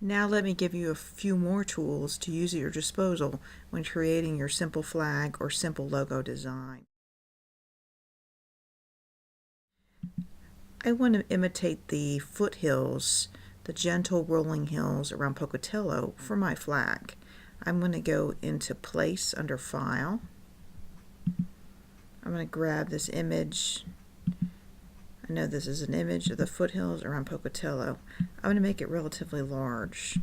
Now let me give you a few more tools to use at your disposal when creating your simple flag or simple logo design. I want to imitate the foothills, the gentle rolling hills around Pocatello for my flag. I'm going to go into Place under File. I'm going to grab this image. I know this is an image of the foothills around Pocatello. I'm going to make it relatively large.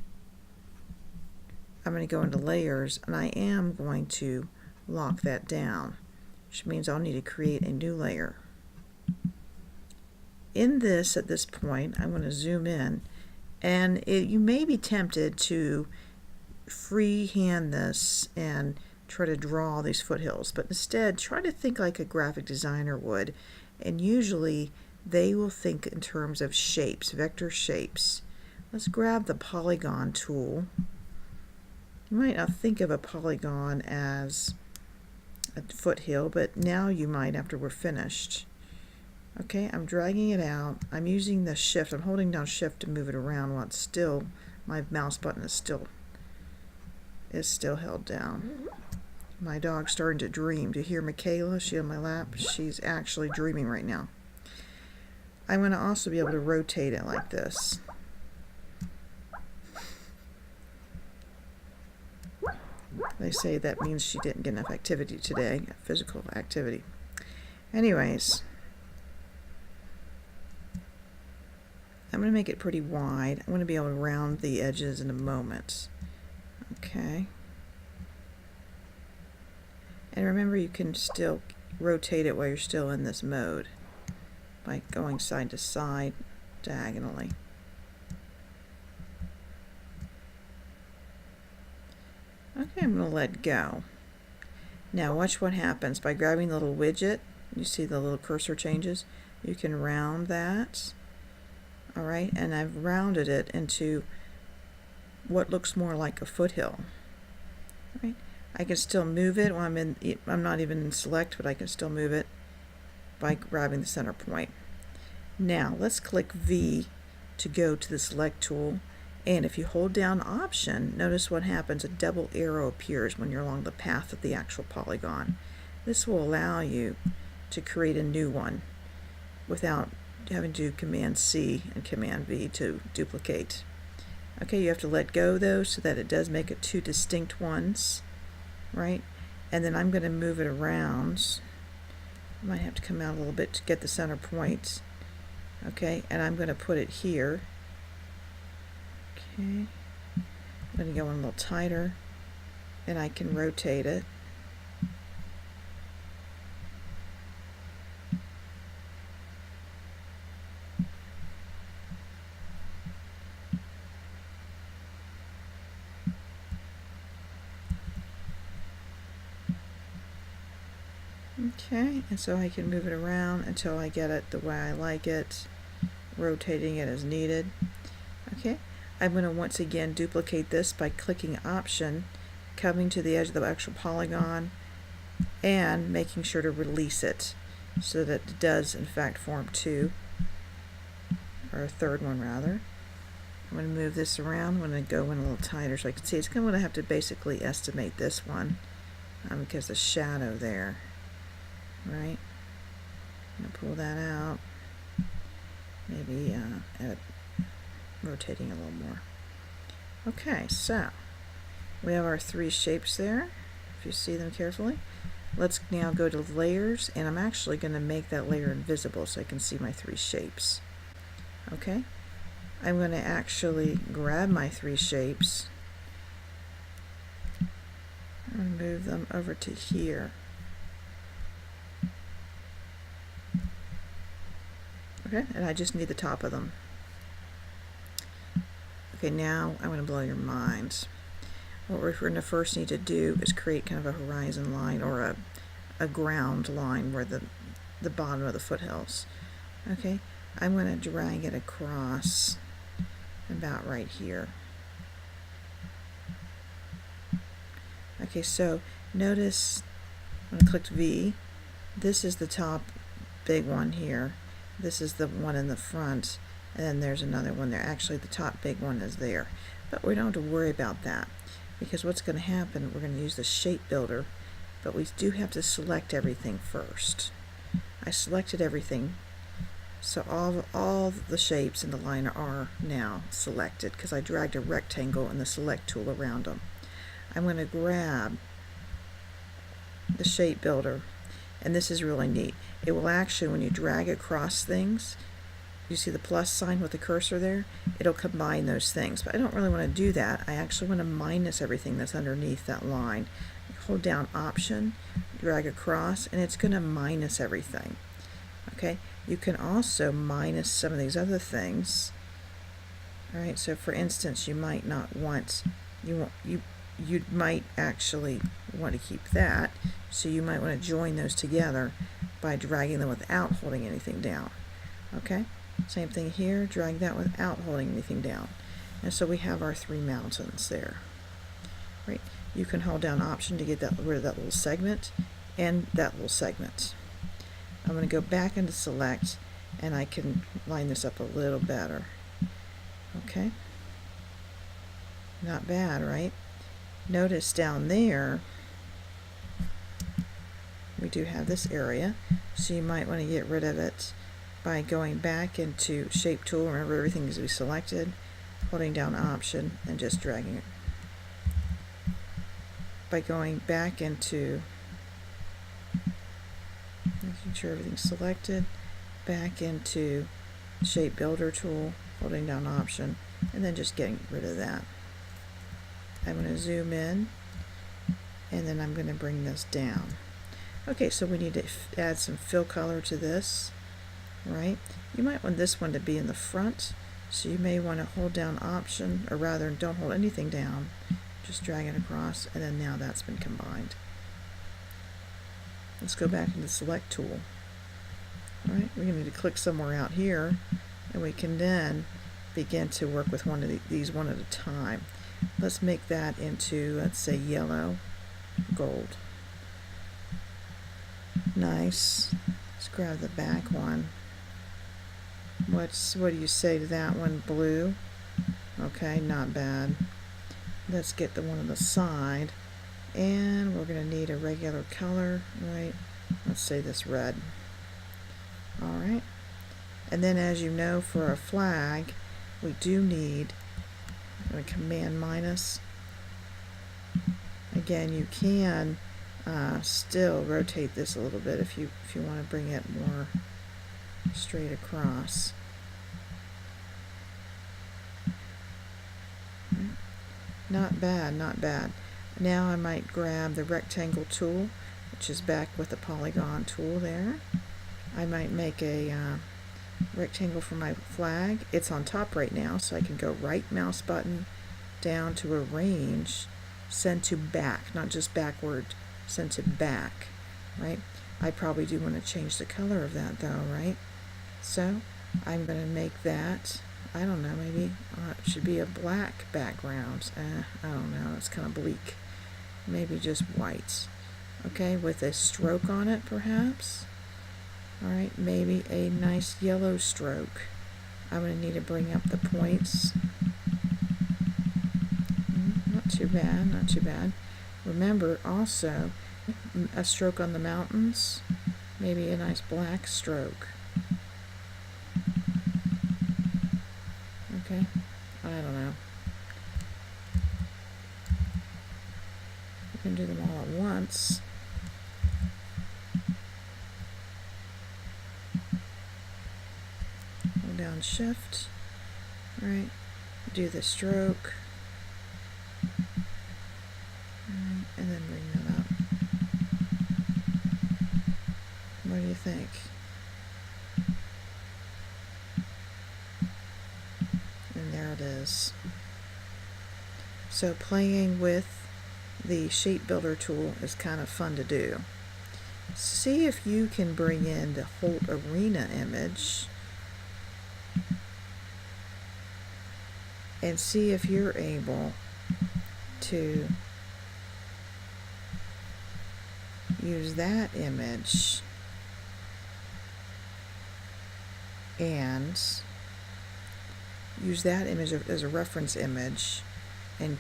I'm going to go into Layers, and I am going to lock that down, which means I'll need to create a new layer. In this, at this point, I'm going to zoom in, and you may be tempted to freehand this and try to draw these foothills, but instead try to think like a graphic designer would, and usually they will think in terms of shapes, vector shapes. Let's grab the polygon tool. You might not think of a polygon as a foothill, but now you might after we're finished. Okay, I'm dragging it out. I'm using the shift. I'm holding down shift to move it around while it's still, my mouse button is still held down. My dog's starting to dream. Do you hear Michaela? She's on my lap. She's actually dreaming right now. I'm going to also be able to rotate it like this. They say that means she didn't get enough activity today, physical activity. Anyways, I'm going to make it pretty wide. I'm going to be able to round the edges in a moment. Okay. And remember, you can still rotate it while you're still in this mode by going side to side diagonally. Okay, I'm going to let go. Now watch what happens. By grabbing the little widget, you see the little cursor changes, you can round that. Alright, and I've rounded it into what looks more like a foothill. Right? I can still move it when I'm not even in select, but I can still move it by grabbing the center point. Now let's click V to go to the select tool, and if you hold down Option, notice what happens. A double arrow appears when you're along the path of the actual polygon. This will allow you to create a new one without having to do Command C and Command V to duplicate. Okay, you have to let go though so that it does make it two distinct ones, right? And then I'm going to move it around. I might have to come out a little bit to get the center point. Okay, and I'm going to put it here. Okay, I'm going to go in a little tighter, and I can rotate it. Okay, and so I can move it around until I get it the way I like it, rotating it as needed. Okay, I'm going to once again duplicate this by clicking Option, coming to the edge of the actual polygon, and making sure to release it so that it does in fact form two, or a third one rather. I'm going to move this around. I'm going to go in a little tighter so I can see. It's going to have to basically estimate this one because the shadow there. Right? I'm going to pull that out. Maybe rotating a little more. Okay, so we have our three shapes there, if you see them carefully. Let's now go to Layers, and I'm actually going to make that layer invisible so I can see my three shapes. Okay? I'm going to actually grab my three shapes and move them over to here. Okay, and I just need the top of them. Okay, now I'm going to blow your minds. What we're going to first need to do is create kind of a horizon line or a ground line where the bottom of the foothills. Okay, I'm going to drag it across about right here. Okay, so notice when I clicked V, this is the top big one here. This is the one in the front, and then there's another one there. Actually, the top big one is there, but we don't have to worry about that, because what's going to happen, we're going to use the shape builder, but we do have to select everything first. I selected everything, so all the shapes in the line are now selected because I dragged a rectangle and the select tool around them. I'm going to grab the shape builder, and this is really neat. It will actually, when you drag across things, you see the plus sign with the cursor there, it'll combine those things, but I don't really want to do that. I actually want to minus everything that's underneath that line. Hold down Option, drag across, and it's going to minus everything. Okay, you can also minus some of these other things. All right, so for instance, you might not want, you might actually want to keep that, so you might want to join those together by dragging them without holding anything down. Okay, same thing here, drag that without holding anything down. And so we have our three mountains there. Right, you can hold down Option to get rid of that little segment and that little segment. I'm going to go back into Select, and I can line this up a little better. Okay, not bad, right? Notice down there we do have this area, so you might want to get rid of it by going back into Shape Tool. Remember, everything is to be selected, holding down Option, and just dragging it. By going back into, making sure everything's selected, back into Shape Builder tool, holding down Option, and then just getting rid of that. I'm going to zoom in, and then I'm going to bring this down. Okay, so we need to add some fill color to this, right? You might want this one to be in the front, so you may want to hold down Option, or rather, don't hold anything down, just drag it across, and then now that's been combined. Let's go back into the Select tool. All right, we're going to need to click somewhere out here, and we can then begin to work with one of these one at a time. Let's make that into, let's say, yellow gold. Nice. Let's grab the back one. What do you say to that one? Blue. Okay, not bad. Let's get the one on the side, and we're going to need a regular color, right? Let's say this red. All right, and then, as you know, for a flag, we do need a Command minus. Again, you can still rotate this a little bit if you want to bring it more straight across. Not bad, not bad. Now I might grab the rectangle tool, which is back with the polygon tool there. I might make a rectangle for my flag. It's on top right now, so I can go right mouse button down to Arrange, Send to Back, not just backward, send to back, right? I probably do want to change the color of that though, right? So I'm going to make that, I don't know, maybe it should be a black background. I don't know, it's kind of bleak. Maybe just white. Okay, with a stroke on it perhaps. Alright, maybe a nice yellow stroke. I'm going to need to bring up the points. Not too bad, not too bad. Remember also, a stroke on the mountains, maybe a nice black stroke. Okay, I don't know. You can do them all at once. Hold down Shift. All right, do the stroke. And then bring that up. What do you think? And there it is. So playing with the Shape Builder tool is kind of fun to do. See if you can bring in the whole arena image and see if you're able to use that image and use that image as a reference image and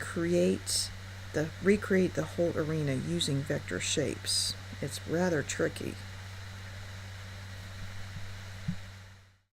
recreate the whole arena using vector shapes. It's rather tricky.